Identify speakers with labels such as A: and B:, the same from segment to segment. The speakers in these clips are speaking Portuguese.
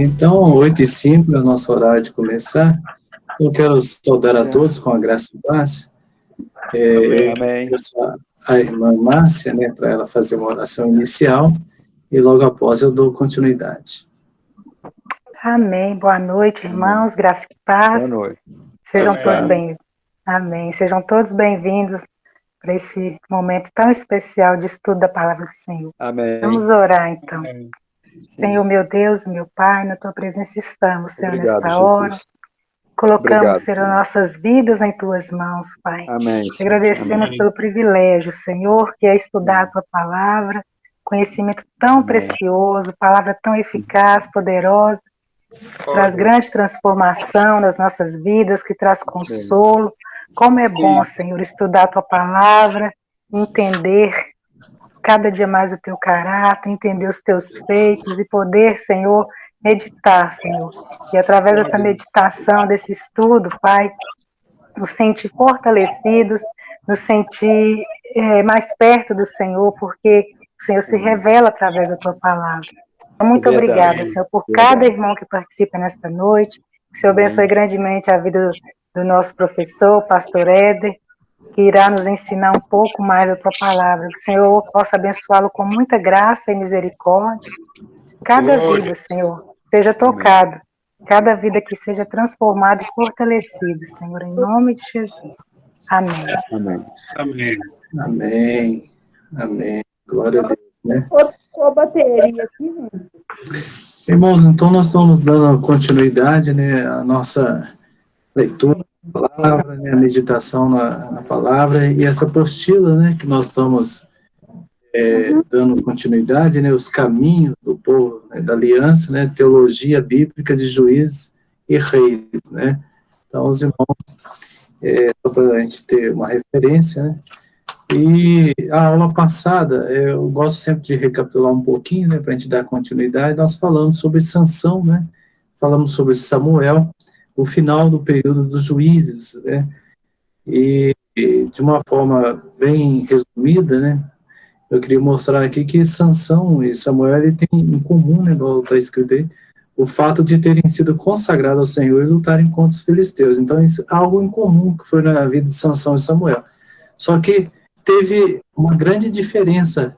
A: Então, 8h05 é o nosso horário de começar. Eu quero saudar a todos com a graça e paz. Eu peço a irmã Márcia, né, para ela fazer uma oração inicial, e logo após eu dou continuidade.
B: Amém. Boa noite, irmãos. Graça e paz.
C: Boa noite.
B: Sejam todos bem-vindos. Amém. Sejam todos bem-vindos para esse momento tão especial de estudo da palavra do Senhor.
C: Amém.
B: Vamos orar, então.
C: Amém.
B: Senhor, meu Deus, meu Pai, na Tua presença estamos, Senhor,
C: Obrigado,
B: nesta
C: Jesus.
B: hora. Colocamos,
C: Obrigado,
B: Senhor, nossas vidas em Tuas mãos, Pai.
C: Amém.
B: Agradecemos
C: Amém.
B: pelo privilégio, Senhor, que é estudar a Tua palavra, conhecimento tão precioso, palavra tão eficaz, poderosa, traz grande transformação nas nossas vidas, que traz consolo. Como é bom, Senhor, estudar a Tua palavra, entender cada dia mais o Teu caráter, entender os Teus feitos e poder, Senhor, meditar, Senhor. E através dessa meditação, desse estudo, Pai, nos sentir fortalecidos, nos sentir mais perto do Senhor, porque o Senhor se revela através da Tua palavra. Muito obrigada, Senhor, por cada irmão que participa nesta noite. Que o Senhor abençoe grandemente a vida do nosso professor, pastor Éder, que irá nos ensinar um pouco mais a Tua palavra. Que o Senhor possa abençoá-lo com muita graça e misericórdia. Cada vida, Senhor, seja tocado. Cada vida que seja transformada e fortalecida, Senhor, em nome de Jesus. Amém.
C: Amém.
A: Amém. Amém. Amém. Glória a Deus, né?
D: Ô, bateria aqui,
A: Irmãos, então nós estamos dando continuidade, né, à nossa leitura da palavra, né, a meditação na palavra, e essa apostila, né, que nós estamos dando continuidade, né, os caminhos do povo, né, da aliança, né, teologia bíblica de juízes e reis, né. Então, os irmãos, só para a gente ter uma referência, né, e a aula passada, eu gosto sempre de recapitular um pouquinho, né, para a gente dar continuidade. Nós falamos sobre Sansão, né, falamos sobre Samuel, o final do período dos juízes, né, e de uma forma bem resumida, né, eu queria mostrar aqui que Sansão e Samuel ele tem em comum, né, igual está escrito aí, o fato de terem sido consagrados ao Senhor e lutarem contra os filisteus. Então, isso é algo em comum que foi na vida de Sansão e Samuel. Só que teve uma grande diferença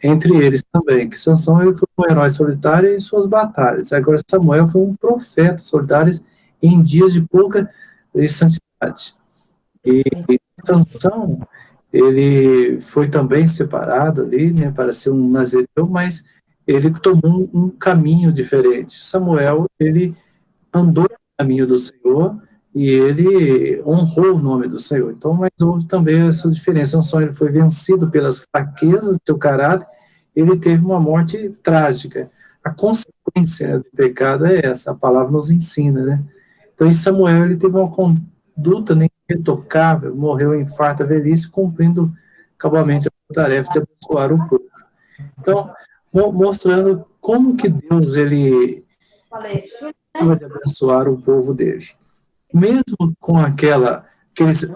A: entre eles também, que Sansão ele foi um herói solitário em suas batalhas, agora Samuel foi um profeta solitário em dias de pouca santidade. E Sansão, ele foi também separado ali, né, para ser um nazireu, mas ele tomou um caminho diferente. Samuel, ele andou no caminho do Senhor, e ele honrou o nome do Senhor. Então, mas houve também essa diferença. Não só ele foi vencido pelas fraquezas do seu caráter, ele teve uma morte trágica. A consequência do pecado é essa, a palavra nos ensina, né? Então, em Samuel, ele teve uma conduta irretocável, morreu em farta velhice, cumprindo cabalmente a tarefa de abençoar o povo. Então, mostrando como que Deus, ele de abençoar o povo dele. Mesmo com aqueles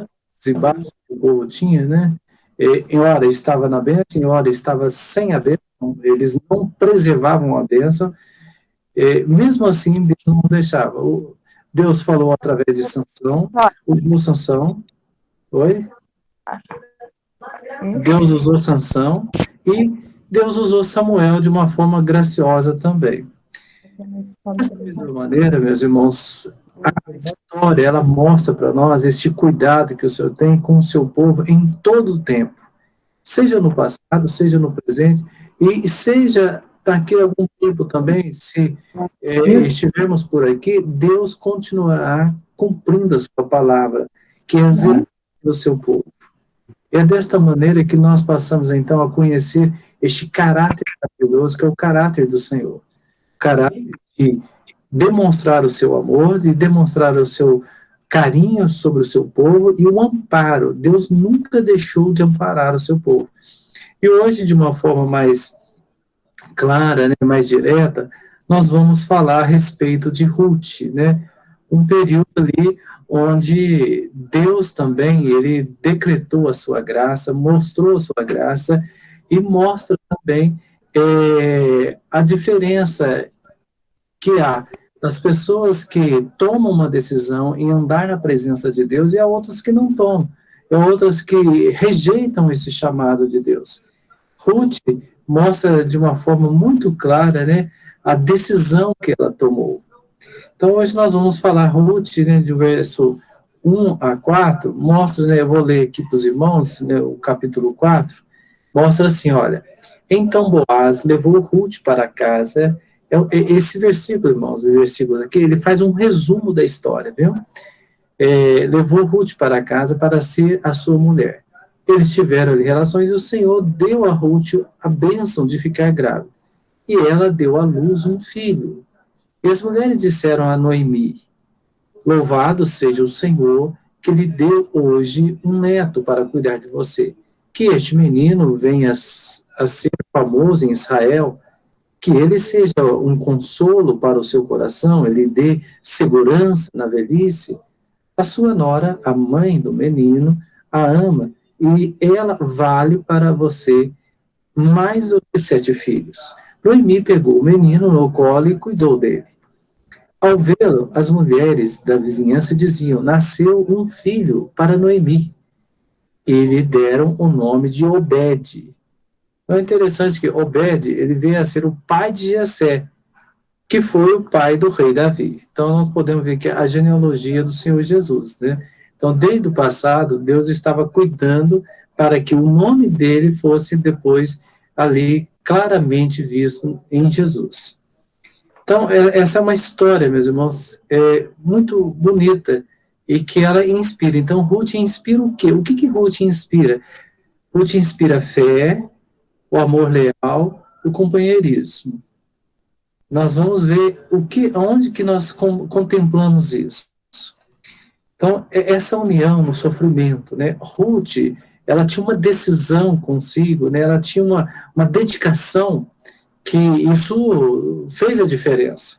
A: embaixos que o povo tinha, né? Em hora estava na bênção, em hora estava sem a bênção, eles não preservavam a bênção, mesmo assim Deus não deixava. Deus falou através de Sansão, usou Sansão, Deus usou Sansão, e Deus usou Samuel de uma forma graciosa também. Dessa mesma maneira, meus irmãos, a história, ela mostra para nós este cuidado que o Senhor tem com o seu povo em todo o tempo, seja no passado, seja no presente, e seja daqui a algum tempo também, se estivermos por aqui, Deus continuará cumprindo a sua palavra, que é zelar pelo seu povo. É desta maneira que nós passamos, então, a conhecer este caráter maravilhoso, que é o caráter do Senhor. O caráter de demonstrar o seu amor, de demonstrar o seu carinho sobre o seu povo e o amparo. Deus nunca deixou de amparar o seu povo. E hoje, de uma forma mais clara, né, mais direta, nós vamos falar a respeito de Ruth, né? Um período ali onde Deus também, ele decretou a sua graça, mostrou a sua graça e mostra também a diferença que há das pessoas que tomam uma decisão em andar na presença de Deus e há outras que não tomam, e há outras que rejeitam esse chamado de Deus. Ruth mostra de uma forma muito clara, né, a decisão que ela tomou. Então, hoje nós vamos falar Ruth, né, do verso 1 a 4, mostra, né, eu vou ler aqui para os irmãos, né, o capítulo 4, mostra assim, olha, então Boaz levou Ruth para casa. Esse versículo, irmãos, os versículos aqui, ele faz um resumo da história, viu? Levou Ruth para casa para ser a sua mulher. Eles tiveram ali relações e o Senhor deu a Ruth a bênção de ficar grávida. E ela deu à luz um filho. E as mulheres disseram a Noemi, louvado seja o Senhor que lhe deu hoje um neto para cuidar de você. Que este menino venha a ser famoso em Israel, que ele seja um consolo para o seu coração, ele dê segurança na velhice. A sua nora, a mãe do menino, a ama, e ela vale para você mais do que 7 filhos. Noemi pegou o menino no colo e cuidou dele. Ao vê-lo, as mulheres da vizinhança diziam, nasceu um filho para Noemi. E lhe deram o nome de Obed. Então é interessante que Obed, ele veio a ser o pai de Jessé, que foi o pai do rei Davi. Então nós podemos ver que é a genealogia do Senhor Jesus, né? Então desde o passado, Deus estava cuidando para que o nome dele fosse depois ali claramente visto em Jesus. Então essa é uma história, meus irmãos, muito bonita e que ela inspira. Então Ruth inspira o quê? O que Ruth inspira? Ruth inspira fé, o amor leal, o companheirismo. Nós vamos ver onde que nós contemplamos isso. Então, essa união no sofrimento, né? Ruth, ela tinha uma decisão consigo, né? Ela tinha uma dedicação que isso fez a diferença.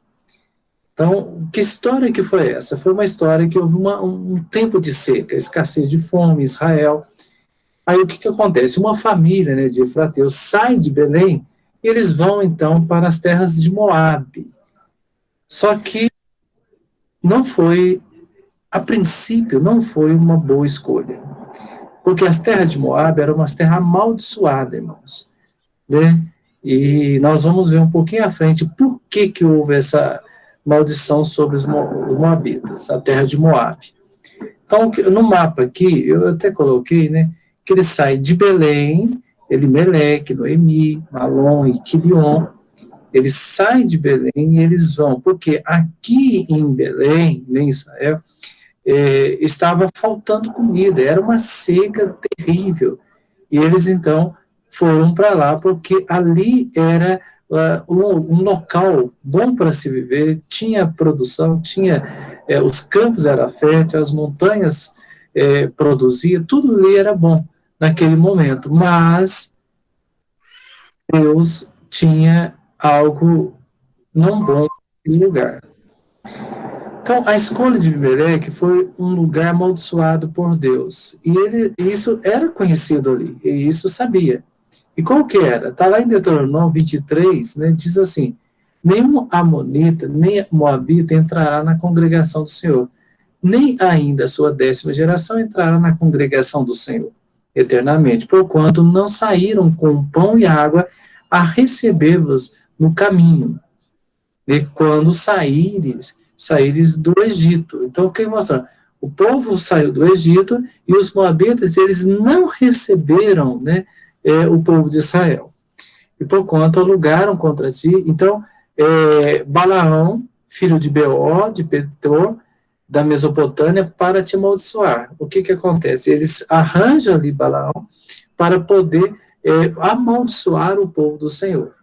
A: Então, que história que foi essa? Foi uma história que houve um tempo de seca, escassez de fome em Israel. Aí o que acontece? Uma família, né, de Efrateus sai de Belém e eles vão então para as terras de Moabe. Só que não foi, a princípio, não foi uma boa escolha. Porque as terras de Moabe eram umas terras amaldiçoadas, irmãos. Né? E nós vamos ver um pouquinho à frente por que houve essa maldição sobre os moabitas, a terra de Moabe. Então, no mapa aqui, eu até coloquei, né, que ele sai de Belém, Elimeleque, Noemi, Malom e Quilion, eles saem de Belém e eles vão, porque aqui em Belém, em Israel, estava faltando comida, era uma seca terrível, e eles então foram para lá, porque ali era um local bom para se viver, tinha produção, os campos eram férteis, as montanhas produziam, tudo ali era bom naquele momento, mas Deus tinha algo não bom no lugar. Então, a escolha de Abimeleque foi um lugar amaldiçoado por Deus, e isso era conhecido ali, e isso sabia. E qual que era? Está lá em Deuteronômio 23, né, diz assim, nenhum amonita, nem moabita entrará na congregação do Senhor, nem ainda a sua 10ª geração entrará na congregação do Senhor, eternamente, porquanto não saíram com pão e água a receber-vos no caminho, e quando saíres do Egito. Então, o que mostra? O povo saiu do Egito e os moabitas, eles não receberam, né, o povo de Israel. E por quanto alugaram contra ti. Então, Balaão, filho de Beor, de Petor, da Mesopotâmia, para te amaldiçoar. O que acontece? Eles arranjam ali Balaão para poder amaldiçoar o povo do Senhor.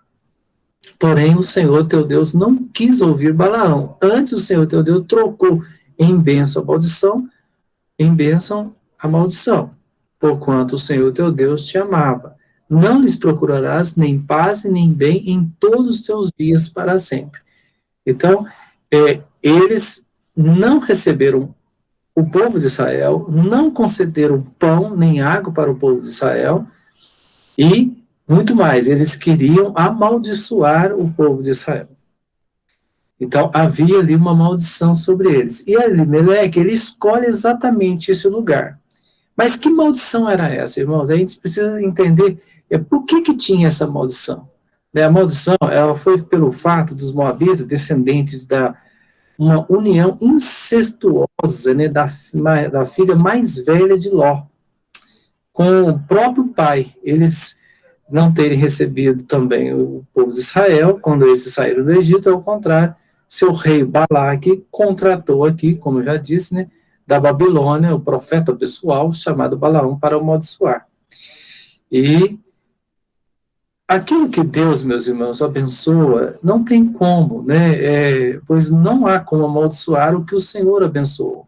A: Porém, o Senhor teu Deus não quis ouvir Balaão. Antes, o Senhor teu Deus trocou em bênção a maldição, em bênção a maldição. Porquanto o Senhor teu Deus te amava. Não lhes procurarás nem paz nem bem em todos os teus dias para sempre. Então, eles não receberam o povo de Israel, não concederam pão nem água para o povo de Israel, e muito mais, eles queriam amaldiçoar o povo de Israel. Então, havia ali uma maldição sobre eles. E Elimeleque, ele escolhe exatamente esse lugar. Mas que maldição era essa, irmãos? A gente precisa entender por que tinha essa maldição. Né? A maldição ela foi pelo fato dos moabitas, descendentes da uma união incestuosa, né, da filha mais velha de Ló, com o próprio pai. Eles não terem recebido também o povo de Israel, quando esses saíram do Egito, ao contrário, seu rei Balaque contratou aqui, como eu já disse, né, da Babilônia, o profeta pessoal, chamado Balaão, para amaldiçoar. E aquilo que Deus, meus irmãos, abençoa, não tem como, né, pois não há como amaldiçoar o que o Senhor abençoou.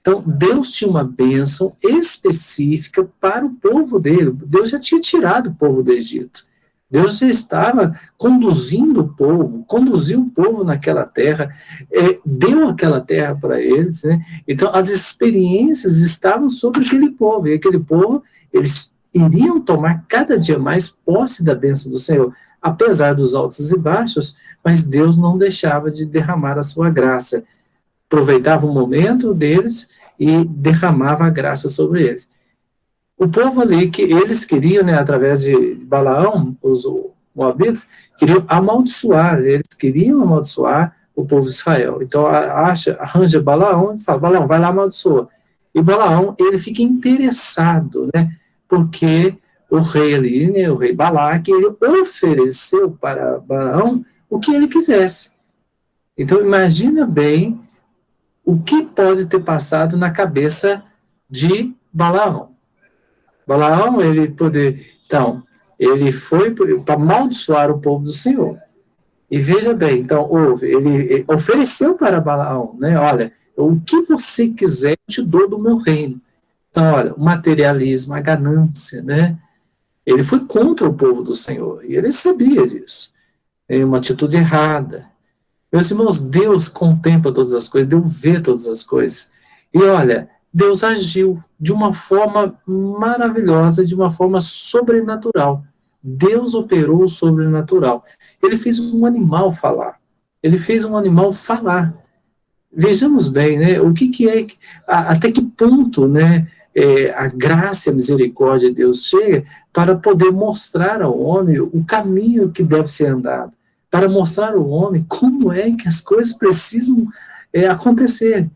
A: Então, Deus tinha uma bênção específica para o povo dele. Deus já tinha tirado o povo do Egito. Deus já estava conduzindo o povo, conduziu o povo naquela terra, deu aquela terra para eles, né? Então, as experiências estavam sobre aquele povo, e aquele povo, eles iriam tomar cada dia mais posse da bênção do Senhor, apesar dos altos e baixos, mas Deus não deixava de derramar a sua graça, aproveitava o momento deles e derramava a graça sobre eles. O povo ali, que eles queriam, né, através de Balaão, os moabitas, queriam amaldiçoar, eles queriam amaldiçoar o povo de Israel. Então, arranja Balaão e fala, Balaão, vai lá amaldiçoa. E Balaão, ele fica interessado, né, porque o rei ali, né, o rei Balaque, ele ofereceu para Balaão o que ele quisesse. Então, imagina bem o que pode ter passado na cabeça de Balaão. Balaão, então, ele foi para amaldiçoar o povo do Senhor. E veja bem, então, ele ofereceu para Balaão, né, olha, o que você quiser, eu te dou do meu reino. Então, olha, o materialismo, a ganância, né, ele foi contra o povo do Senhor, e ele sabia disso. É uma atitude errada. Meus irmãos, Deus contempla todas as coisas, Deus vê todas as coisas. E olha, Deus agiu de uma forma maravilhosa, de uma forma sobrenatural. Deus operou o sobrenatural. Ele fez um animal falar. Ele fez um animal falar. Vejamos bem, né? O que é, até que ponto, né? A graça e a misericórdia de Deus chega para poder mostrar ao homem o caminho que deve ser andado, para mostrar ao homem como é que as coisas precisam acontecer.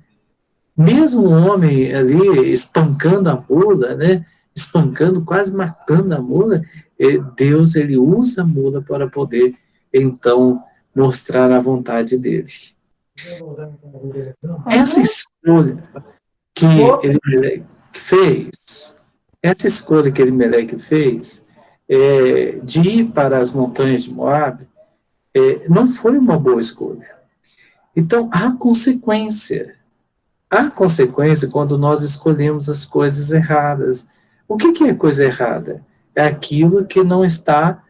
A: Mesmo o homem ali espancando a mula, né, espancando, quase matando a mula, Deus ele usa a mula para poder, então, mostrar a vontade dele. Essa escolha que Elimeleque fez, de ir para as montanhas de Moab, não foi uma boa escolha. Então, há consequência. Há consequência quando nós escolhemos as coisas erradas. O que é coisa errada? É aquilo que não está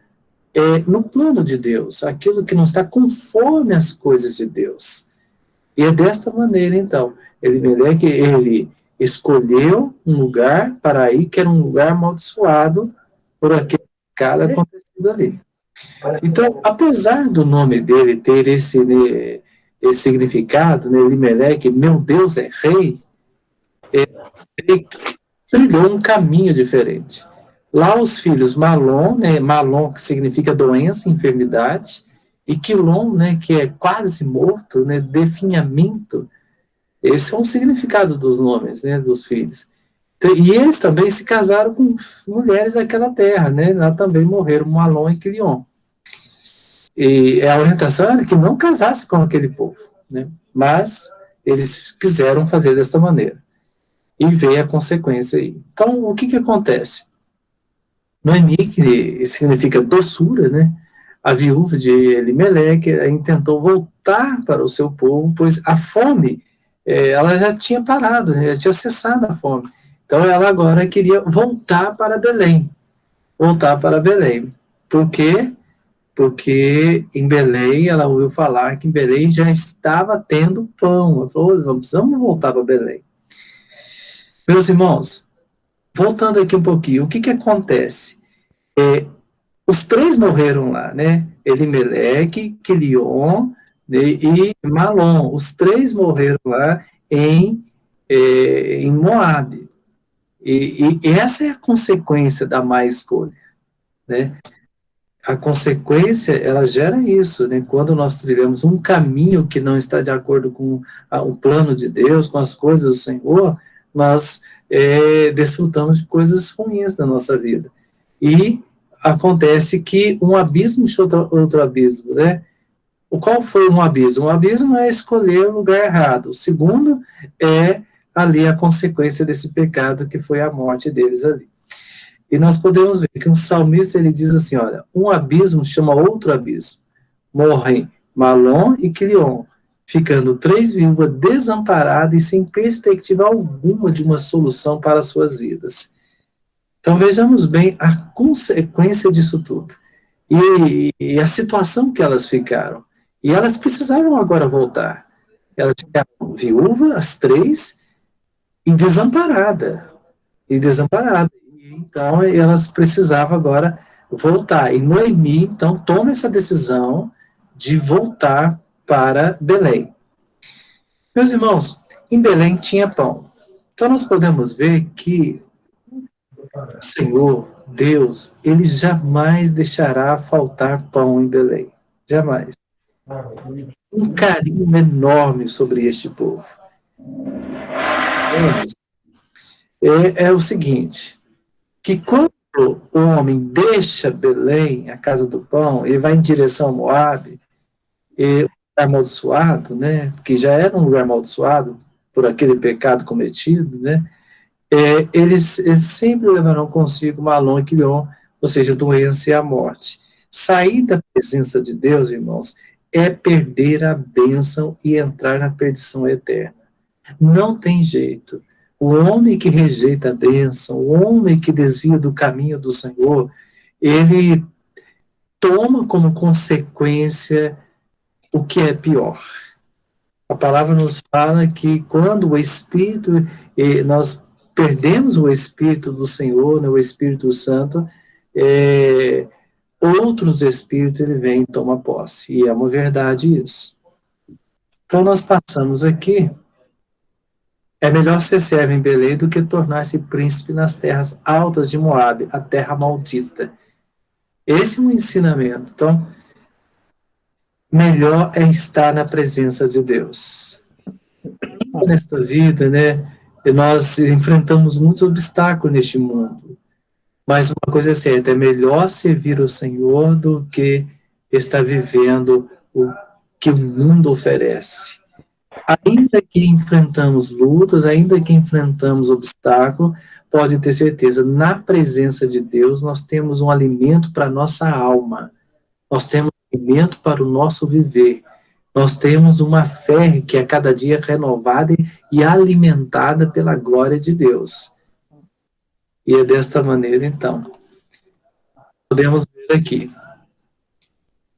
A: no plano de Deus, aquilo que não está conforme as coisas de Deus. E é desta maneira, então, Elimeleque, ele escolheu um lugar para ir, que era um lugar amaldiçoado por aquele pecado acontecido ali. Então, apesar do nome dele ter esse significado, né, Elimeleque, meu Deus é rei, ele trilhou um caminho diferente. Lá os filhos Malom, né, Malom que significa doença, enfermidade, e Quilom, né, que é quase morto, né, definhamento. Esse é um significado dos nomes, né, dos filhos. E eles também se casaram com mulheres daquela terra, né, lá também morreram Malom e Quilion. E a orientação era que não casasse com aquele povo, né, mas eles quiseram fazer dessa maneira. E veio a consequência aí. Então, o que acontece? Noemi, que significa doçura, né? A viúva de Elimeleque tentou voltar para o seu povo, pois a fome, ela já tinha parado, já tinha cessado a fome. Então, ela agora queria voltar para Belém. Voltar para Belém. Por quê? Porque em Belém, ela ouviu falar que em Belém já estava tendo pão. Ela falou, não precisamos voltar para Belém. Meus irmãos, voltando aqui um pouquinho, o que acontece? Os três morreram lá, né? Elimeleque, Quilion e Malom. Os três morreram lá em Moabe. E essa é a consequência da má escolha, né? A consequência, ela gera isso, né? Quando nós trilhamos um caminho que não está de acordo com o plano de Deus, com as coisas do Senhor, nós desfrutamos de coisas ruins na nossa vida. E acontece que um abismo chuta outro abismo, né? Qual foi um abismo? Um abismo é escolher o lugar errado. O segundo é ali a consequência desse pecado, que foi a morte deles ali. E nós podemos ver que um salmista, ele diz assim, olha, um abismo chama outro abismo. Morrem Malom e Quilion, ficando três viúvas desamparadas e sem perspectiva alguma de uma solução para as suas vidas. Então vejamos bem a consequência disso tudo. E a situação que elas ficaram. E elas precisavam agora voltar. Elas ficaram viúvas, as três, e desamparada. Então, elas precisavam agora voltar. E Noemi, então, toma essa decisão de voltar para Belém. Meus irmãos, em Belém tinha pão. Então, nós podemos ver que o Senhor, Deus, ele jamais deixará faltar pão em Belém. Jamais. Um carinho enorme sobre este povo. É o seguinte, que quando o homem deixa Belém, a casa do pão, ele vai em direção a Moabe, e lugar amaldiçoado, né, que já era um lugar amaldiçoado por aquele pecado cometido, né, eles sempre levarão consigo Malom e Quilion, ou seja, a doença e a morte. Sair da presença de Deus, irmãos, é perder a bênção e entrar na perdição eterna. Não tem jeito. O homem que rejeita a bênção, o homem que desvia do caminho do Senhor, ele toma como consequência o que é pior. A palavra nos fala que quando o Espírito, nós perdemos o Espírito do Senhor, né, o Espírito Santo, outros espíritos ele vem e toma posse. E é uma verdade isso. Então nós passamos aqui. É melhor ser servo em Belém do que tornar-se príncipe nas terras altas de Moabe, a terra maldita. Esse é um ensinamento. Então, melhor é estar na presença de Deus. E nesta vida, né, nós enfrentamos muitos obstáculos neste mundo. Mas uma coisa é certa, é melhor servir o Senhor do que estar vivendo o que o mundo oferece. Ainda que enfrentamos lutas, ainda que enfrentamos obstáculos, pode ter certeza, na presença de Deus, nós temos um alimento para a nossa alma, nós temos um alimento para o nosso viver, nós temos uma fé que é cada dia renovada e alimentada pela glória de Deus. E é desta maneira, então, podemos ver aqui.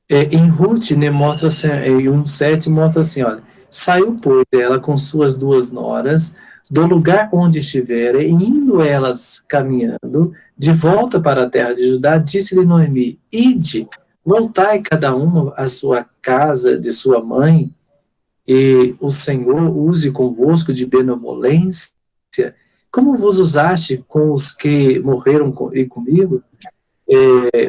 A: Em Ruth, né, mostra em 1:7, mostra assim, olha, saiu, pois, ela com suas duas noras, do lugar onde estiverem, e indo elas caminhando, de volta para a terra de Judá, disse-lhe Noemi, ide, voltai cada uma à sua casa de sua mãe, e o Senhor use convosco de benevolência, como vos usaste com os que morreram comigo,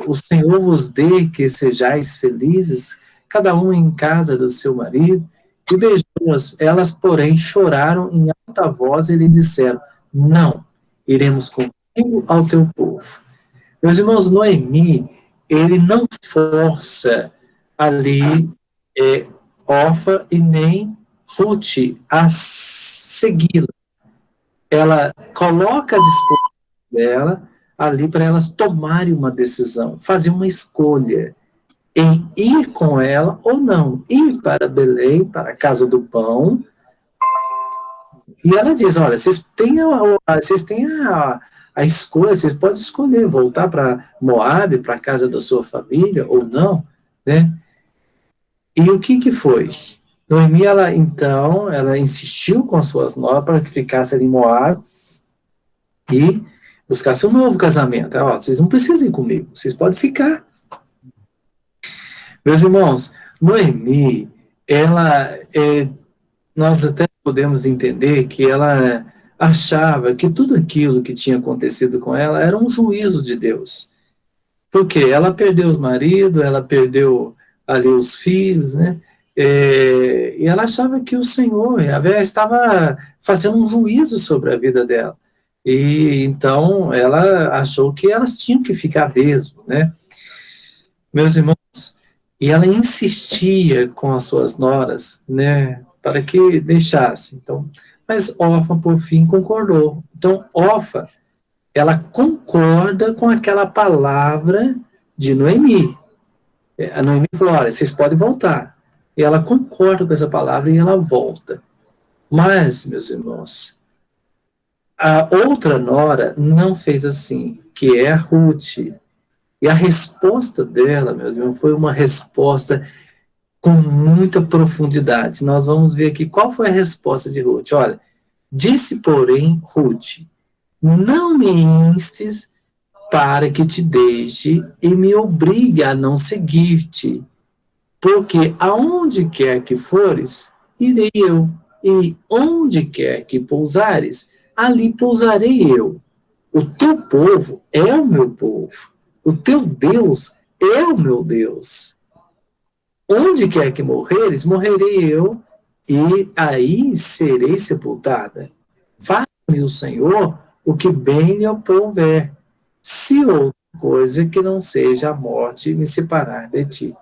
A: o Senhor vos dê que sejais felizes, cada um em casa do seu marido, e beijou-as. Elas, porém, choraram em alta voz e lhe disseram, não, iremos contigo ao teu povo. Meus irmãos, Noemi, ele não força ali Orfa e nem Ruth a segui-la. Ela coloca a disposição dela ali para elas tomarem uma decisão, fazer uma escolha em ir com ela ou não, ir para Belém, para a casa do pão. E ela diz, olha, vocês têm a escolha, vocês podem escolher voltar para Moabe, para a casa da sua família ou não, né? E o que foi? Noemi, ela insistiu com as suas noras para que ficasse ali em Moabe e buscasse um novo casamento. Ó, vocês não precisam ir comigo, vocês podem ficar. Meus irmãos, Noemi, ela, nós até podemos entender que ela achava que tudo aquilo que tinha acontecido com ela era um juízo de Deus. Porque ela perdeu o marido, ela perdeu ali os filhos, né? E ela achava que o Senhor, Yahvé, estava fazendo um juízo sobre a vida dela. E então ela achou que elas tinham que ficar mesmo, né? Meus irmãos, e ela insistia com as suas noras, né, para que deixasse. Então, mas Orfa, por fim, concordou. Então, Orfa, ela concorda com aquela palavra de Noemi. A Noemi falou, olha, vocês podem voltar. E ela concorda com essa palavra e ela volta. Mas, meus irmãos, a outra nora não fez assim, que é a Ruth. E a resposta dela, meus irmãos, foi uma resposta com muita profundidade. Nós vamos ver aqui qual foi a resposta de Ruth. Olha, disse, porém, Ruth, não me instes para que te deixe e me obrigue a não seguir-te, porque aonde quer que fores, irei eu, e onde quer que pousares, ali pousarei eu. O teu povo é o meu povo, o teu Deus é o meu Deus. Onde quer que morreres, morrerei eu, e aí serei sepultada. Faça-me o Senhor o que bem lhe aprouver, se outra coisa que não seja a morte me separar de ti.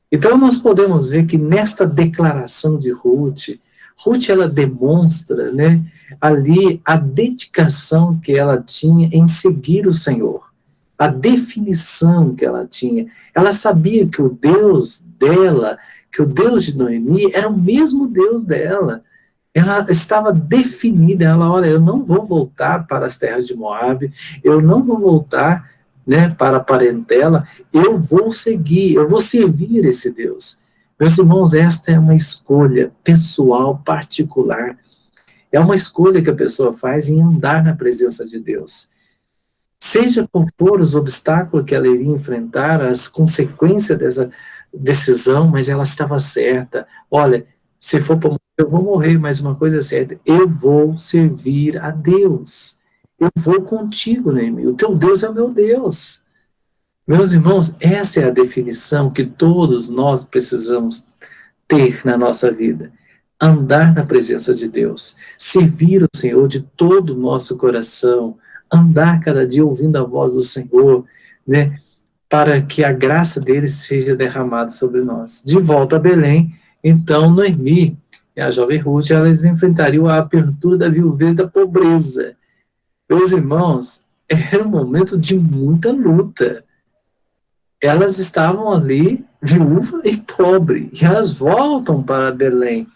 A: Então nós podemos ver que nesta declaração de Ruth, Ruth ela demonstra, né, ali a dedicação que ela tinha em seguir o Senhor, a definição que ela tinha. Ela sabia que o Deus dela, que o Deus de Noemi era o mesmo Deus dela. Ela estava definida, ela, olha, eu não vou voltar para as terras de Moabe, eu não vou voltar, né, para a parentela, eu vou seguir, eu vou servir esse Deus. Meus irmãos, esta é uma escolha pessoal, particular, é uma escolha que a pessoa faz em andar na presença de Deus. Seja qual for os obstáculos que ela iria enfrentar, as consequências dessa decisão, mas ela estava certa. Olha, se for para morrer, eu vou morrer, mas uma coisa é certa, eu vou servir a Deus. Eu vou contigo, Noemi. O teu Deus é o meu Deus. Meus irmãos, essa é a definição que todos nós precisamos ter na nossa vida. Andar na presença de Deus, servir o Senhor de todo o nosso coração, andar cada dia ouvindo a voz do Senhor, né, para que a graça dele seja derramada sobre nós. De volta a Belém, então Noemi e a jovem Ruth, elas enfrentariam a apertura da viuvez da pobreza. Meus irmãos, era um momento de muita luta. Elas estavam ali, viúva e pobre, e elas voltam para Belém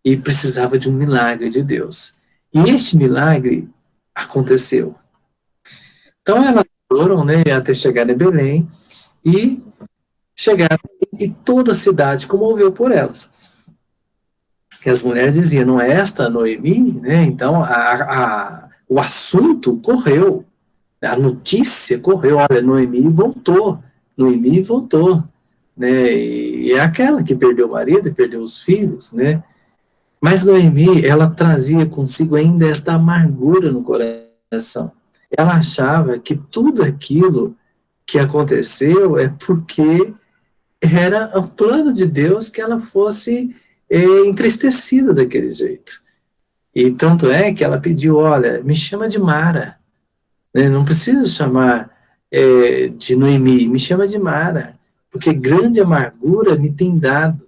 A: e precisava de um milagre de Deus. E este milagre aconteceu. Então elas foram, né, até chegar em Belém e chegaram e toda a cidade comoveu por elas. E as mulheres diziam, não é esta a Noemi? Né? Então o assunto correu, a notícia correu, olha, Noemi voltou, né? E é aquela que perdeu o marido e perdeu os filhos, né? Mas Noemi, ela trazia consigo ainda esta amargura no coração. Ela achava que tudo aquilo que aconteceu é porque era o plano de Deus que ela fosse entristecida daquele jeito. E tanto é que ela pediu, olha, me chama de Mara, né? Não precisa chamar de Noemi, me chama de Mara, porque grande amargura me tem dado.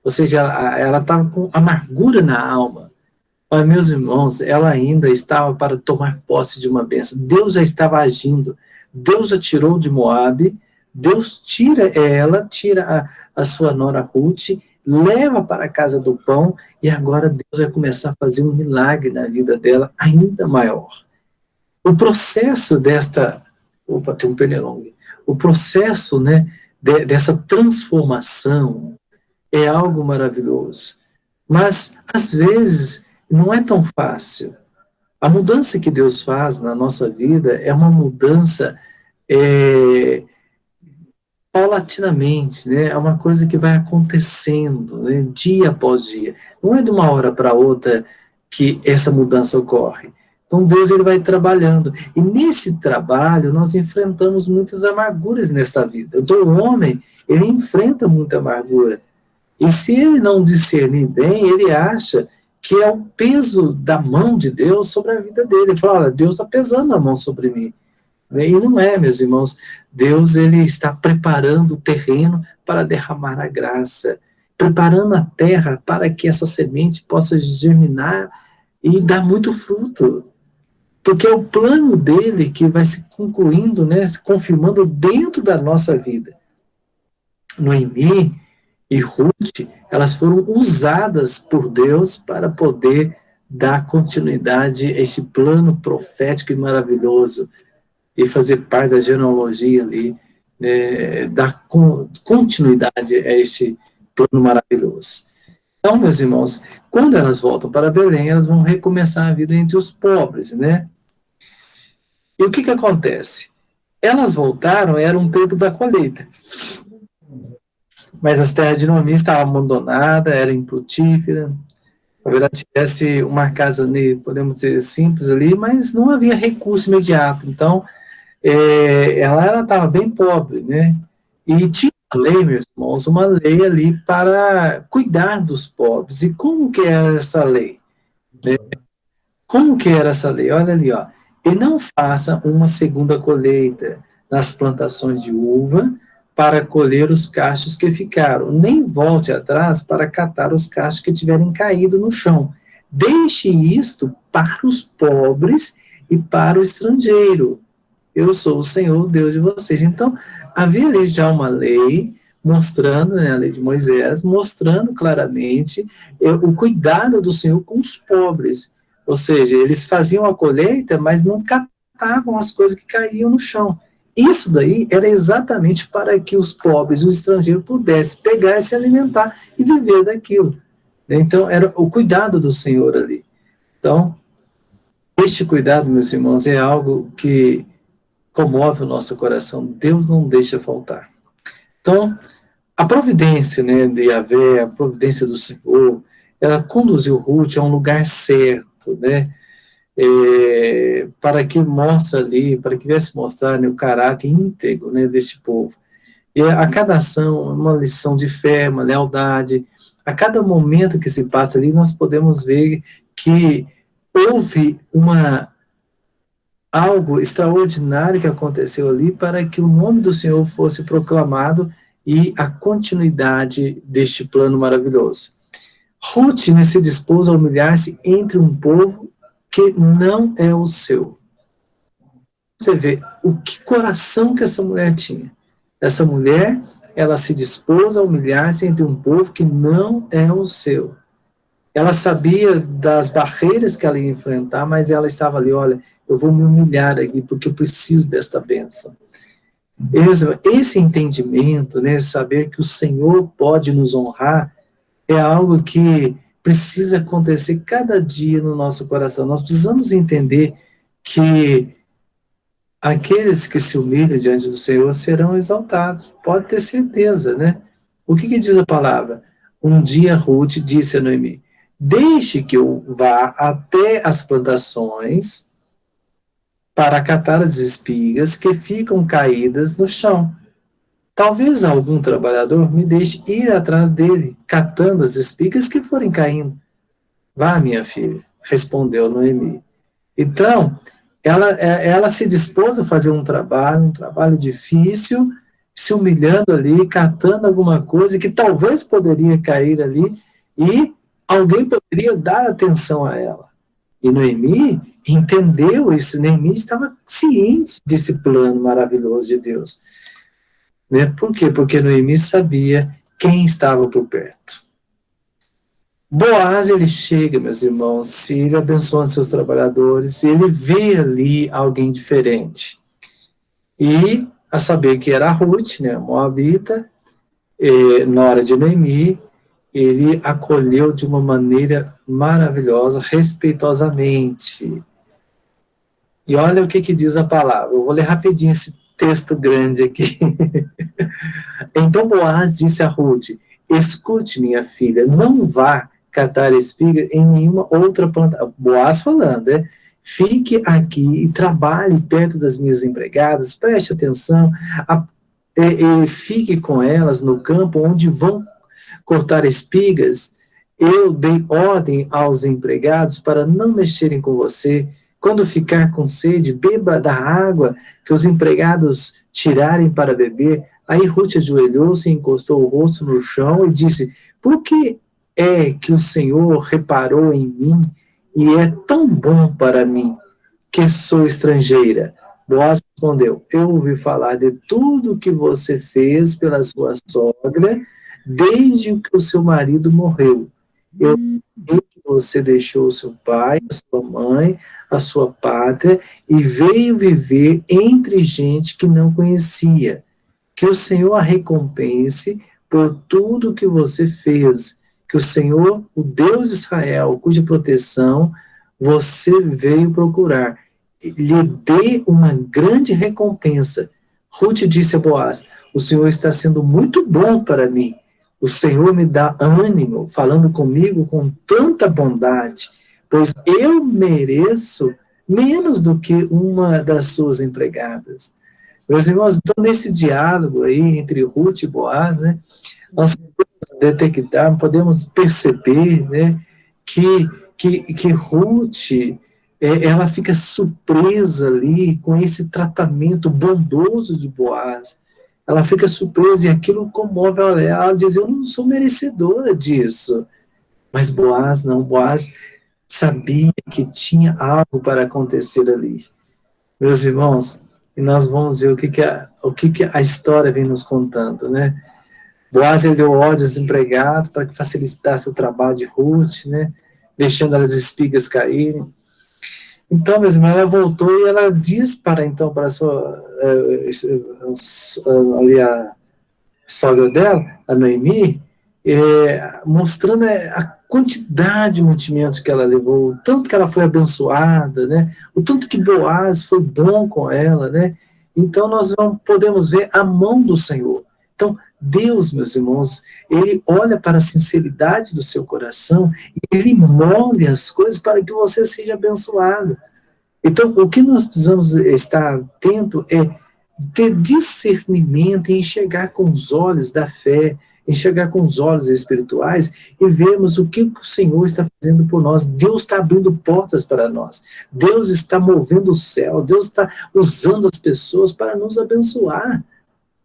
A: Ou seja, ela estava com amargura na alma. Mas, meus irmãos, ela ainda estava para tomar posse de uma bênção. Deus já estava agindo. Deus a tirou de Moabe. Deus tira ela, tira a sua nora Ruth, leva para a casa do pão, e agora Deus vai começar a fazer um milagre na vida dela ainda maior. O processo desta... Opa, tem um pernilongo. O processo, né, dessa transformação é algo maravilhoso. Mas, às vezes, não é tão fácil. A mudança que Deus faz na nossa vida é uma mudança paulatinamente, né? É uma coisa que vai acontecendo, né? Dia após dia. Não é de uma hora para outra que essa mudança ocorre. Então Deus ele vai trabalhando. E nesse trabalho nós enfrentamos muitas amarguras nessa vida. Então o homem, ele enfrenta muita amargura. E se ele não discernir bem, ele acha que é o peso da mão de Deus sobre a vida dele. Ele fala, olha, Deus está pesando a mão sobre mim. E não é, meus irmãos. Deus ele está preparando o terreno para derramar a graça, preparando a terra para que essa semente possa germinar e dar muito fruto. Porque é o plano dele que vai se concluindo, né, se confirmando dentro da nossa vida. Noemi e Ruth, elas foram usadas por Deus para poder dar continuidade a esse plano profético e maravilhoso e fazer parte da genealogia ali, né, dar continuidade a este plano maravilhoso. Então, meus irmãos, quando elas voltam para Belém, elas vão recomeçar a vida entre os pobres, né? E o que acontece? Elas voltaram, era um tempo da colheita. Mas as terras de Noemi estavam abandonadas, era infrutífera. Na verdade, tivesse uma casa, podemos dizer, simples ali, mas não havia recurso imediato. Então, ela estava bem pobre, né? E tinha uma lei, meus irmãos, uma lei ali para cuidar dos pobres. E como que era essa lei? Né? Como que era essa lei? Olha ali, ó. E não faça uma segunda colheita nas plantações de uva para colher os cachos que ficaram, nem volte atrás para catar os cachos que tiverem caído no chão. Deixe isto para os pobres e para o estrangeiro. Eu sou o Senhor, Deus de vocês. Então, havia ali já uma lei mostrando, né, a lei de Moisés, mostrando claramente o cuidado do Senhor com os pobres. Ou seja, eles faziam a colheita, mas não catavam as coisas que caíam no chão. Isso daí era exatamente para que os pobres, os estrangeiros, pudessem pegar e se alimentar e viver daquilo. Então, era o cuidado do Senhor ali. Então, este cuidado, meus irmãos, é algo que comove o nosso coração. Deus não deixa faltar. Então, a providência, né, de Yahvé, a providência do Senhor, ela conduziu Ruth a um lugar certo, né, para que mostre ali, para que viesse mostrar, né, o caráter íntegro, né, deste povo. E a cada ação, uma lição de fé, uma lealdade. A cada momento que se passa ali, nós podemos ver que houve algo extraordinário que aconteceu ali para que o nome do Senhor fosse proclamado e a continuidade deste plano maravilhoso. Ruth, né, se dispôs a humilhar-se entre um povo que não é o seu. Você vê o que coração que essa mulher tinha. Essa mulher, ela se dispôs a humilhar-se entre um povo que não é o seu. Ela sabia das barreiras que ela ia enfrentar, mas ela estava ali, olha, eu vou me humilhar aqui porque eu preciso desta bênção. Esse entendimento, né, saber que o Senhor pode nos honrar, é algo que precisa acontecer cada dia no nosso coração. Nós precisamos entender que aqueles que se humilham diante do Senhor serão exaltados. Pode ter certeza, né? O que diz a palavra? Um dia Ruth disse a Noemi, deixe que eu vá até as plantações para catar as espigas que ficam caídas no chão. Talvez algum trabalhador me deixe ir atrás dele, catando as espigas que forem caindo. Vá, minha filha, respondeu Noemi. Então, ela se dispôs a fazer um trabalho difícil, se humilhando ali, catando alguma coisa que talvez poderia cair ali, e alguém poderia dar atenção a ela. E Noemi entendeu isso, Noemi estava ciente desse plano maravilhoso de Deus. Né? Por quê? Porque Noemi sabia quem estava por perto. Boaz, ele chega, meus irmãos, ele abençoa seus trabalhadores, ele vê ali alguém diferente. E, a saber que era Ruth, né, Moabita, nora de Noemi, ele acolheu de uma maneira maravilhosa, respeitosamente. E olha o que diz a palavra. Eu vou ler rapidinho texto grande aqui. Então Boaz disse a Ruth: escute, minha filha, não vá catar espiga em nenhuma outra planta. Boaz falando, né? Fique aqui e trabalhe perto das minhas empregadas, preste atenção, fique com elas no campo onde vão cortar espigas. Eu dei ordem aos empregados para não mexerem com você. Quando ficar com sede, beba da água que os empregados tirarem para beber. Aí Ruth ajoelhou-se, encostou o rosto no chão e disse: por que é que o Senhor reparou em mim e é tão bom para mim, que sou estrangeira? Boaz respondeu: eu ouvi falar de tudo que você fez pela sua sogra desde que o seu marido morreu. Eu sei que você deixou o seu pai, a sua mãe, a sua pátria e veio viver entre gente que não conhecia. Que o Senhor a recompense por tudo que você fez. Que o Senhor, o Deus de Israel, cuja proteção você veio procurar, lhe dê uma grande recompensa. Ruth disse a Boaz: o Senhor está sendo muito bom para mim. O Senhor me dá ânimo, falando comigo com tanta bondade, pois eu mereço menos do que uma das suas empregadas. Meus irmãos, então nesse diálogo aí entre Ruth e Boaz, né, nós podemos detectar, podemos perceber, né, que Ruth, ela fica surpresa ali com esse tratamento bondoso de Boaz. Ela fica surpresa e aquilo comove ela. Ela diz: eu não sou merecedora disso. Mas Boaz não, Boaz sabia que tinha algo para acontecer ali. Meus irmãos, e nós vamos ver o que a história vem nos contando, né? Boaz, ele deu ordem aos empregados para que facilitasse o trabalho de Ruth, né? Deixando as espigas caírem. Então, meus irmãos, ela voltou e ela diz para a sua ali a sogra dela, a Noemi, mostrando a quantidade de mantimentos que ela levou, o tanto que ela foi abençoada, né? O tanto que Boaz foi bom com ela, né? Então nós podemos ver a mão do Senhor. Então Deus, meus irmãos, ele olha para a sinceridade do seu coração e ele move as coisas para que você seja abençoado. Então o que nós precisamos estar atento é ter discernimento e enxergar com os olhos da fé, enxergar com os olhos espirituais e vermos o que o Senhor está fazendo por nós. Deus está abrindo portas para nós. Deus está movendo o céu. Deus está usando as pessoas para nos abençoar.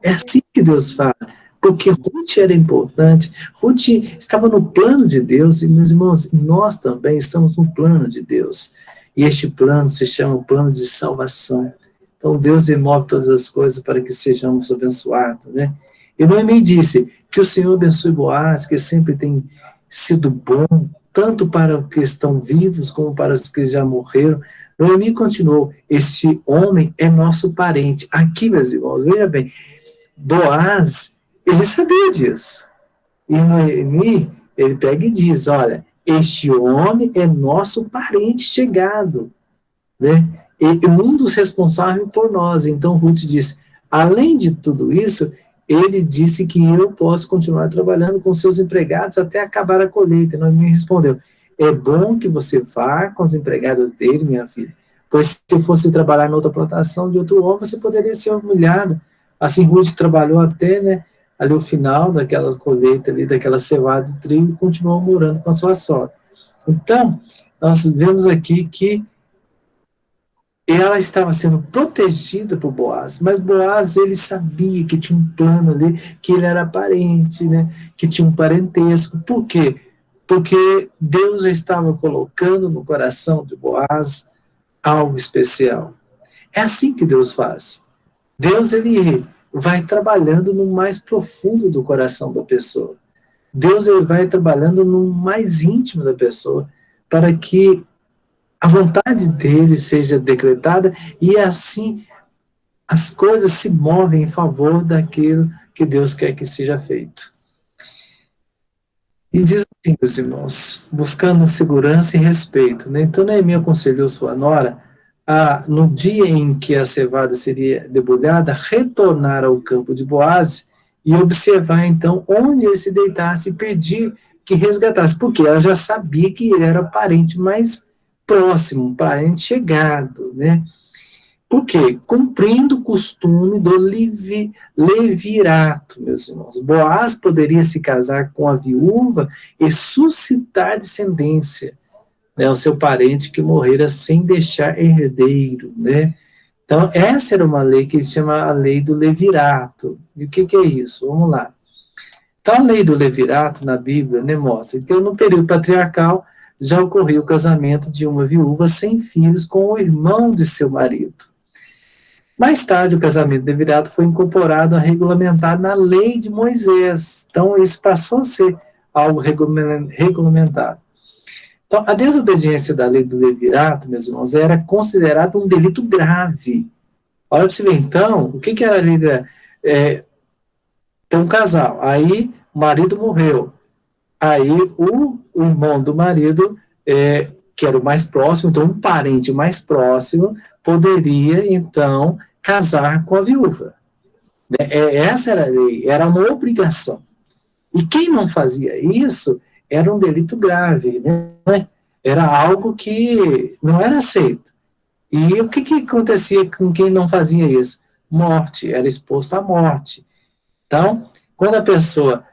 A: É assim que Deus faz. Porque Ruth era importante. Ruth estava no plano de Deus. E, meus irmãos, nós também estamos no plano de Deus. E este plano se chama o plano de salvação. Então Deus remove todas as coisas para que sejamos abençoados, né? E Noemi disse: que o Senhor abençoe Boaz, que sempre tem sido bom, tanto para os que estão vivos como para os que já morreram. Noemi continuou: este homem é nosso parente. Aqui, meus irmãos, veja bem, Boaz, ele sabia disso. E Noemi, ele pega e diz: olha, este homem é nosso parente chegado, né? E um dos responsáveis por nós. Então Ruth disse: além de tudo isso, ele disse que eu posso continuar trabalhando com seus empregados até acabar a colheita. E Noemi respondeu: é bom que você vá com os empregados dele, minha filha, pois se fosse trabalhar em outra plantação de outro homem, você poderia ser humilhada. Assim Ruth trabalhou até, né, ali o final daquela colheita ali, daquela cevada de trigo, e continuou morando com a sua sogra. Então, nós vemos aqui que ela estava sendo protegida por Boaz, mas Boaz, ele sabia que tinha um plano ali, que ele era parente, né, que tinha um parentesco. Por quê? Porque Deus já estava colocando no coração de Boaz algo especial. É assim que Deus faz. Deus, ele vai trabalhando no mais profundo do coração da pessoa. Deus, ele vai trabalhando no mais íntimo da pessoa, para que a vontade dele seja decretada e assim as coisas se movem em favor daquilo que Deus quer que seja feito. E diz assim, meus irmãos, buscando segurança e respeito, né? Então Noemi aconselhou sua nora no dia em que a cevada seria debulhada, retornar ao campo de Boaz e observar, então, onde ele se deitasse e pedir que resgatasse, porque ela já sabia que ele era parente mais próximo, um parente chegado, né? Por quê? Cumprindo o costume do levirato, meus irmãos. Boaz poderia se casar com a viúva e suscitar descendência, né, o seu parente que morrera sem deixar herdeiro, né? Então, essa era uma lei que se chama a lei do levirato. E o que é isso? Vamos lá. Então, a lei do levirato na Bíblia, né, mostra que no período patriarcal já ocorreu o casamento de uma viúva sem filhos com o irmão de seu marido. Mais tarde, o casamento levirato foi incorporado a regulamentar na lei de Moisés. Então, isso passou a ser algo regulamentado. Então, a desobediência da lei do levirato, meus irmãos, era considerada um delito grave. Olha para você ver, então, o que era a lei? Tem um casal, aí o marido morreu. Aí o irmão do marido, que era o mais próximo, então um parente mais próximo, poderia, então, casar com a viúva. Essa era a lei, era uma obrigação. E quem não fazia isso era um delito grave, né? Era algo que não era aceito. E o que acontecia com quem não fazia isso? Morte, era exposto à morte. Então, quando a pessoa,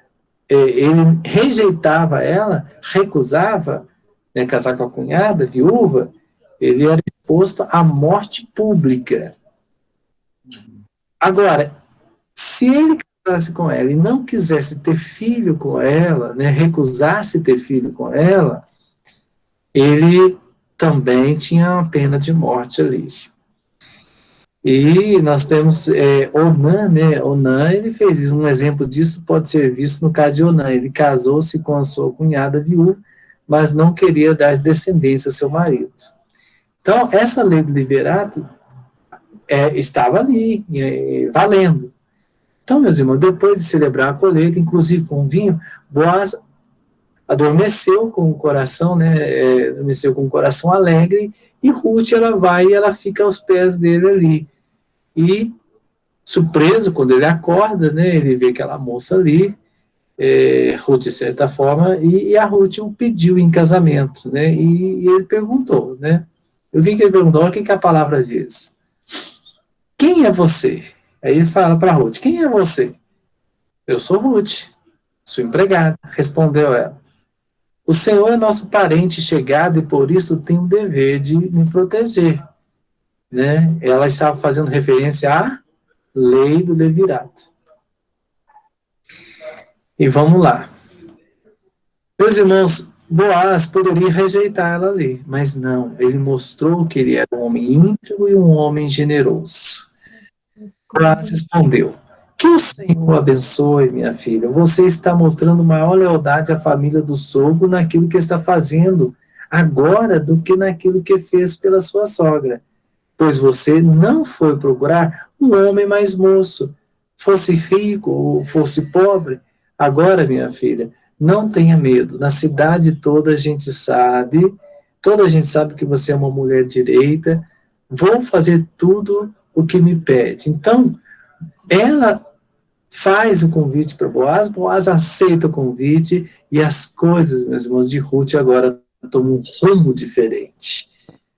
A: ele rejeitava ela, recusava, né, casar com a cunhada, viúva, ele era exposto à morte pública. Agora, se ele casasse com ela e não quisesse ter filho com ela, né, recusasse ter filho com ela, ele também tinha uma pena de morte ali. E nós temos Onã, né? Onã, ele fez isso. Um exemplo disso pode ser visto no caso de Onã. Ele casou-se com a sua cunhada viúva, mas não queria dar descendência ao seu marido. Então, essa lei do liberato estava ali, valendo. Então, meus irmãos, depois de celebrar a colheita, inclusive com vinho, Boaz adormeceu com o coração, né? Adormeceu com o coração alegre, e Ruth, ela vai e ela fica aos pés dele ali. E, surpreso, quando ele acorda, né, ele vê aquela moça ali, Ruth, de certa forma, e a Ruth o pediu em casamento, né, e ele perguntou, né, e o que ele perguntou? Olha o que a palavra diz. Quem é você? Aí ele fala para Ruth, quem é você? Eu sou Ruth, sua empregada, respondeu ela. O Senhor é nosso parente chegado e por isso tem o dever de me proteger. Né? Ela estava fazendo referência à lei do levirato. E vamos lá. Meus irmãos, Boaz poderia rejeitar ela ali, mas não, ele mostrou que ele era um homem íntegro e um homem generoso. Boaz respondeu, que o Senhor abençoe, minha filha, você está mostrando maior lealdade à família do sogro naquilo que está fazendo agora do que naquilo que fez pela sua sogra. Pois você não foi procurar um homem mais moço, fosse rico ou fosse pobre. Agora, minha filha, não tenha medo. Na cidade toda a gente sabe que você é uma mulher direita. Vou fazer tudo o que me pede. Então, ela faz o convite para Boaz, Boaz aceita o convite e as coisas, meus irmãos, de Ruth agora tomam um rumo diferente.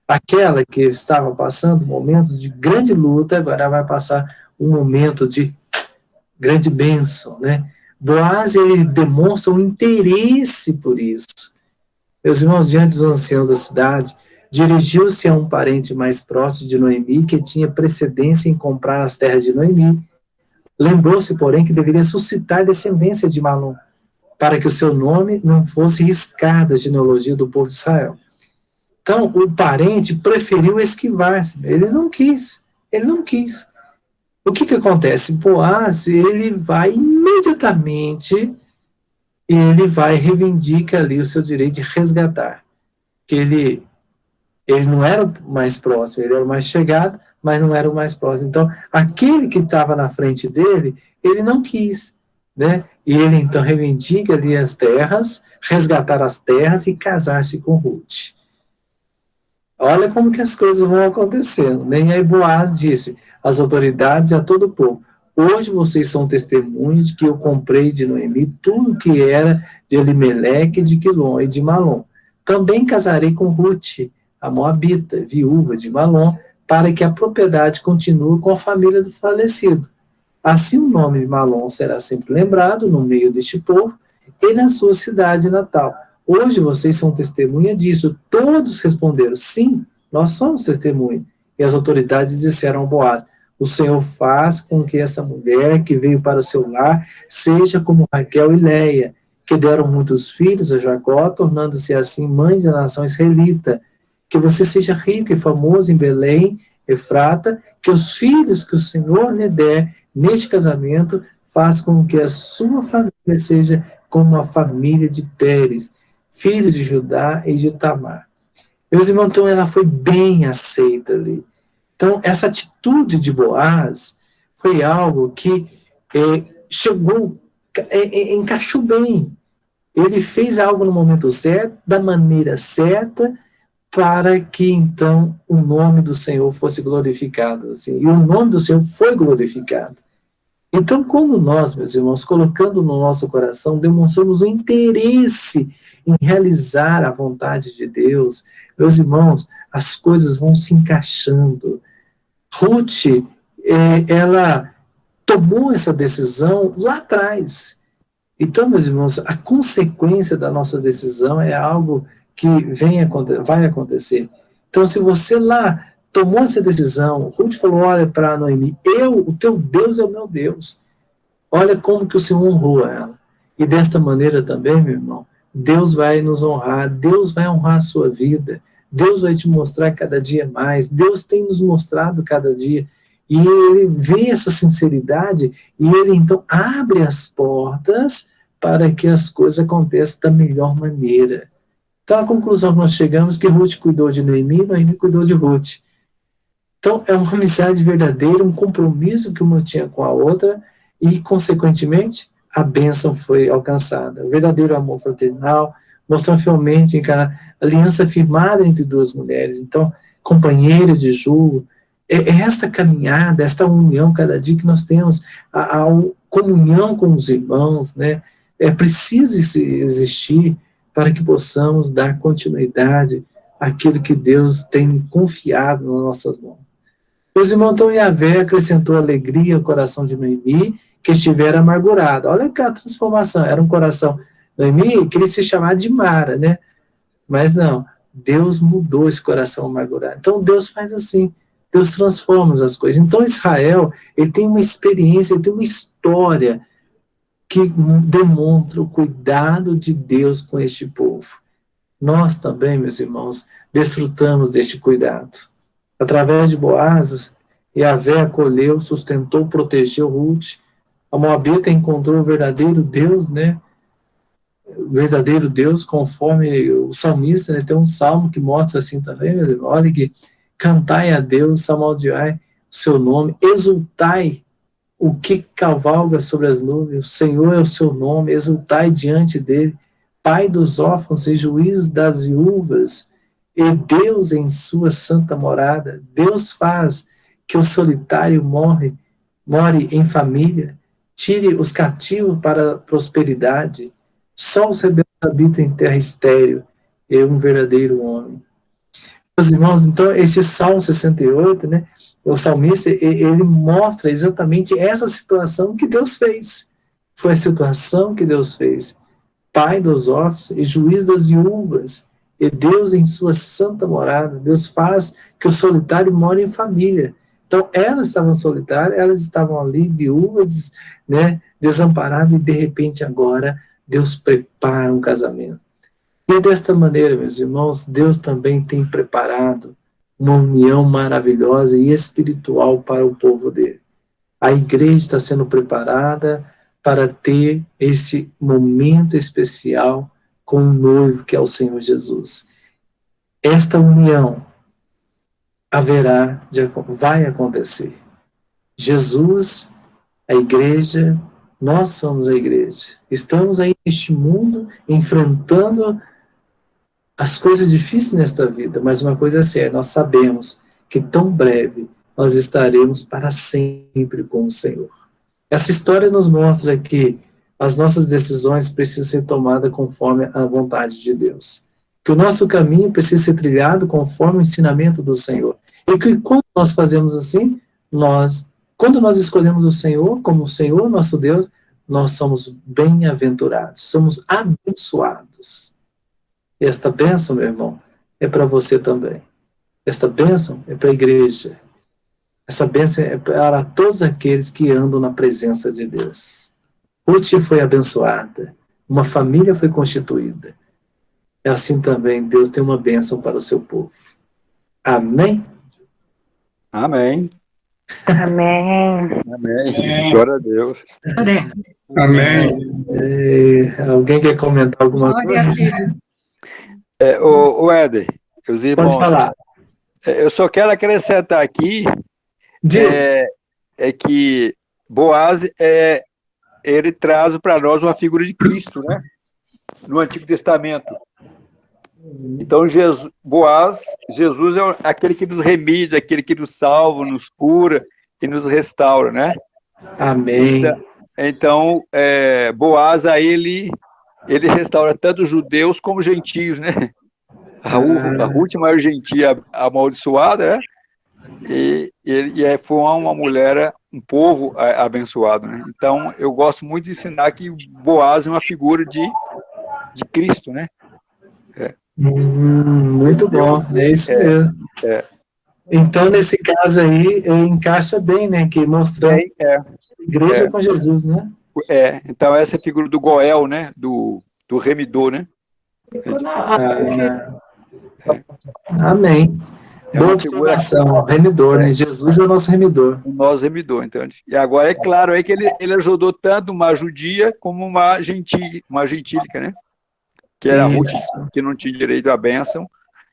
A: Aquela que estava passando momentos de grande luta, agora vai passar um momento de grande bênção, né? Boaz, ele demonstra um interesse por isso. Meus irmãos, diante dos anciãos da cidade, dirigiu-se a um parente mais próximo de Noemi, que tinha precedência em comprar as terras de Noemi. Lembrou-se, porém, que deveria suscitar descendência de Malom, para que o seu nome não fosse riscado da genealogia do povo de Israel. Então, o parente preferiu esquivar-se. Ele não quis. O que acontece? Boaz, ele vai imediatamente, ele vai reivindica ali o seu direito de resgatar. Que ele não era o mais próximo, ele era o mais chegado, mas não era o mais próximo. Então, aquele que estava na frente dele, ele não quis, né? E ele, então, reivindica ali as terras, resgatar as terras e casar-se com Ruth. Olha como que as coisas vão acontecendo, né? E aí Boaz disse às autoridades e a todo o povo: hoje vocês são testemunhas de que eu comprei de Noemi tudo que era de Elimeleque, de Quilom e de Malom. Também casarei com Ruth, a moabita, viúva de Malom, para que a propriedade continue com a família do falecido. Assim o nome de Malom será sempre lembrado no meio deste povo e na sua cidade natal. Hoje vocês são testemunha disso. Todos responderam: sim, nós somos testemunha. E as autoridades disseram ao Boaz: o Senhor faz com que essa mulher que veio para o seu lar seja como Raquel e Leia, que deram muitos filhos a Jacó, tornando-se assim mães da nação israelita. Que você seja rico e famoso em Belém, Efrata, que os filhos que o Senhor lhe der neste casamento faça com que a sua família seja como a família de Pérez, filhos de Judá e de Tamar. Meus irmãos, então ela foi bem aceita ali. Então, essa atitude de Boaz foi algo que chegou, encaixou bem. Ele fez algo no momento certo, da maneira certa, para que então o nome do Senhor fosse glorificado. Assim, e o nome do Senhor foi glorificado. Então, quando nós, meus irmãos, colocando no nosso coração, demonstramos o interesse em realizar a vontade de Deus, meus irmãos, as coisas vão se encaixando. Ruth, ela tomou essa decisão lá atrás. Então, meus irmãos, a consequência da nossa decisão é algo que vai acontecer. Então, se você lá tomou essa decisão, Ruth falou: olha para Noemi, o teu Deus é o meu Deus. Olha como que o Senhor honrou ela. E desta maneira também, meu irmão, Deus vai nos honrar, Deus vai honrar a sua vida, Deus vai te mostrar cada dia mais, Deus tem nos mostrado cada dia. E ele vê essa sinceridade e ele então abre as portas para que as coisas aconteçam da melhor maneira. Então a conclusão que nós chegamos é que Ruth cuidou de Noemi, Noemi cuidou de Ruth. Então é uma amizade verdadeira, um compromisso que uma tinha com a outra e, consequentemente, a bênção foi alcançada. O verdadeiro amor fraternal, mostrando fielmente a aliança firmada entre duas mulheres. Então, companheiras de julgo, é essa caminhada, esta união cada dia que nós temos, a comunhão com os irmãos, né? É preciso existir para que possamos dar continuidade àquilo que Deus tem confiado nas nossas mãos. Meus irmãos, então Yahvé acrescentou alegria ao coração de Noemi, que estivera amargurado. Olha que a transformação, era um coração, Noemi queria se chamar de Mara, né? Mas não, Deus mudou esse coração amargurado. Então Deus faz assim, Deus transforma as coisas. Então Israel, ele tem uma experiência, ele tem uma história que demonstra o cuidado de Deus com este povo. Nós também, meus irmãos, desfrutamos deste cuidado. Através de Boaz, Yahvé acolheu, sustentou, protegeu Ruth. A Moabita encontrou o verdadeiro Deus, né? O verdadeiro Deus, conforme o salmista, né? Tem um salmo que mostra assim também, meu irmão. Olha que cantai a Deus, salmodiai o seu nome, exultai o que cavalga sobre as nuvens, o Senhor é o seu nome, exultai diante dele, Pai dos órfãos e juiz das viúvas, e Deus em sua santa morada. Deus faz que o solitário more em família, tire os cativos para a prosperidade, só os rebeldes habitam em terra estéril, e um verdadeiro homem. Meus irmãos, então, esse Salmo 68, né, o salmista, ele mostra exatamente essa situação que Deus fez. Foi a situação que Deus fez. Pai dos órfãos e juiz das viúvas, e Deus em sua santa morada. Deus faz que o solitário more em família. Então, elas estavam solitárias, elas estavam ali, viúvas, né, desamparadas, e de repente agora Deus prepara um casamento. E desta maneira, meus irmãos, Deus também tem preparado uma união maravilhosa e espiritual para o povo dele. A igreja está sendo preparada para ter esse momento especial com o noivo que é o Senhor Jesus. Esta união vai acontecer. Jesus, a igreja, nós somos a igreja. Estamos aí neste mundo enfrentando as coisas difíceis nesta vida, mas uma coisa é certa, nós sabemos que tão breve nós estaremos para sempre com o Senhor. Essa história nos mostra que as nossas decisões precisam ser tomadas conforme a vontade de Deus. Que o nosso caminho precisa ser trilhado conforme o ensinamento do Senhor. E que quando nós fazemos assim, quando nós escolhemos o Senhor como o Senhor nosso Deus, nós somos bem-aventurados, somos abençoados. E esta bênção, meu irmão, é para você também. Esta bênção é para a igreja. Essa bênção é para todos aqueles que andam na presença de Deus. Ruth foi abençoada, uma família foi constituída. E assim também Deus tem uma bênção para o seu povo. Amém?
C: Amém.
B: Amém.
C: Amém. Glória a Deus.
E: Amém.
A: Alguém quer comentar alguma
F: Glória a
A: coisa?
C: Deus. O Éder, os irmãos,
A: Pode falar.
C: Eu só quero acrescentar aqui
A: Diz.
C: Que Boaz, ele traz para nós uma figura de Cristo, né? No Antigo Testamento. Então, Jesus é aquele que nos remide, aquele que nos salva, nos cura e nos restaura, né?
A: Amém.
C: Então, Boaz, aí ele restaura tanto judeus como gentios, né? A Ruth, maior gentia amaldiçoada, né? E foi uma mulher, um povo abençoado, né? Então, eu gosto muito de ensinar que Boaz é uma figura de Cristo, né?
A: Muito bom, é isso mesmo. Então, nesse caso aí, encaixa bem, né? Que mostrando a igreja com Jesus, né?
C: Então essa é a figura do Goel, né? Do remidor, né?
A: Amém. Boa observação, remidor, né? Jesus é o nosso remidor.
C: O nosso remidor, então. E agora é claro aí que ele ajudou tanto uma judia como uma gentílica, né? Que era a Ruth, que não tinha direito à bênção,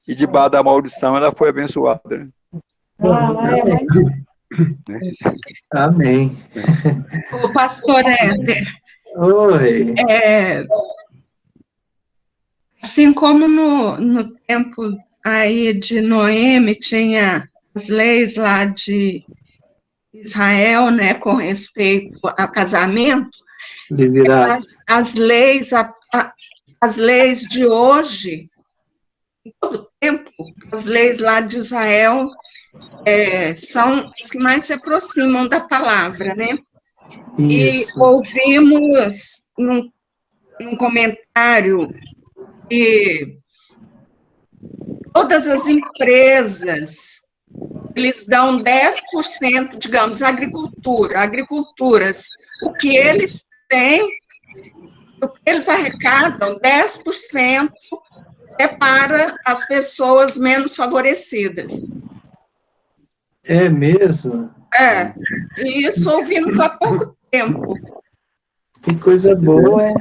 C: e debaixo da maldição ela foi abençoada, né?
A: Amém.
F: O pastor Éder,
A: Oi.
F: assim como no tempo aí de Noemi tinha as leis lá de Israel, né, com respeito ao casamento, as leis de hoje, em todo tempo, as leis lá de Israel são as que mais se aproximam da palavra, né?
A: Isso.
F: E ouvimos num comentário que todas as empresas, eles dão 10%, digamos, agriculturas, o que eles têm, o que eles arrecadam, 10% é para as pessoas menos favorecidas.
A: É mesmo?
F: E isso ouvimos há pouco tempo.
A: Que coisa boa, é?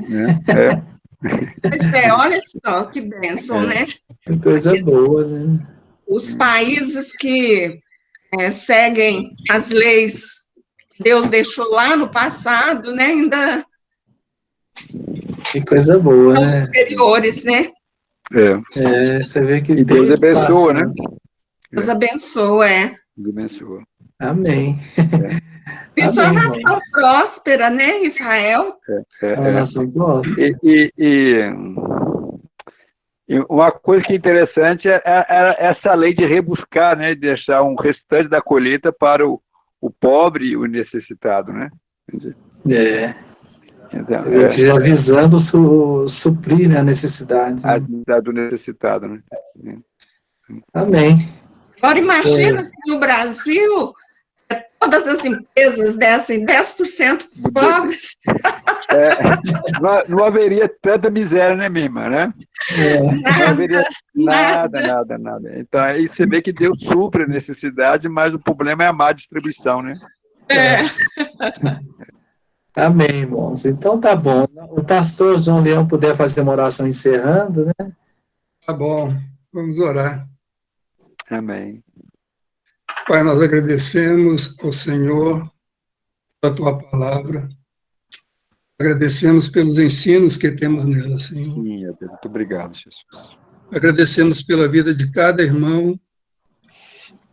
F: Pois olha só, que bênção, né?
A: Que coisa boa, né?
F: Os países que seguem as leis que Deus deixou lá no passado, né, ainda
A: Que coisa boa,
F: são
A: né?
F: superiores, né?
A: Você vê que
C: Deus abençoa, né?
F: Deus abençoa,
C: Deus abençoa.
A: Amém.
F: Isso é uma nação próspera, né, Israel?
A: É uma nação próspera.
C: E uma coisa que é interessante é essa lei de rebuscar, né? De deixar um restante da colheita para o pobre e o necessitado, né? Então,
A: já visando suprir, né, a necessidade.
C: A necessidade do necessitado, né?
A: Amém.
F: Agora imagina se no Brasil todas as empresas dessem 10% pobres.
C: Não haveria tanta miséria, né, minha irmã, né? Não haveria nada. Então, aí você vê que Deus supre a necessidade, mas o problema é a má distribuição, né?
A: Amém, irmãos. Então tá bom. O pastor João Leão puder fazer uma oração encerrando, né?
E: Tá bom, vamos orar.
C: Amém.
E: Pai, nós agradecemos ao Senhor pela Tua palavra. Agradecemos pelos ensinos que temos nela, Senhor.
C: Sim, muito obrigado, Jesus.
E: Agradecemos pela vida de cada irmão.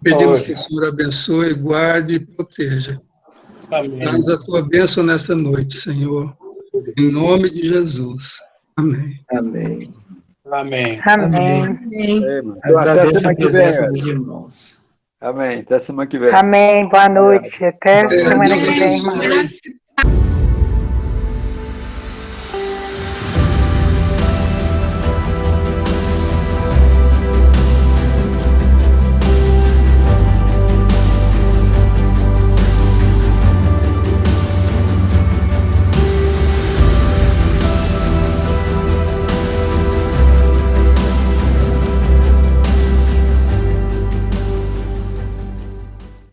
E: Pedimos que o Senhor abençoe, guarde e proteja. Dá-nos a tua bênção nesta noite, Senhor. Em nome de Jesus. Amém.
A: Amém.
G: Amém.
B: Amém.
F: Amém.
A: Agradeço a presença dos irmãos.
C: Amém. Até semana que vem.
B: Amém. Boa noite. Até semana
E: Deus
B: que vem, irmão.
E: abençoe.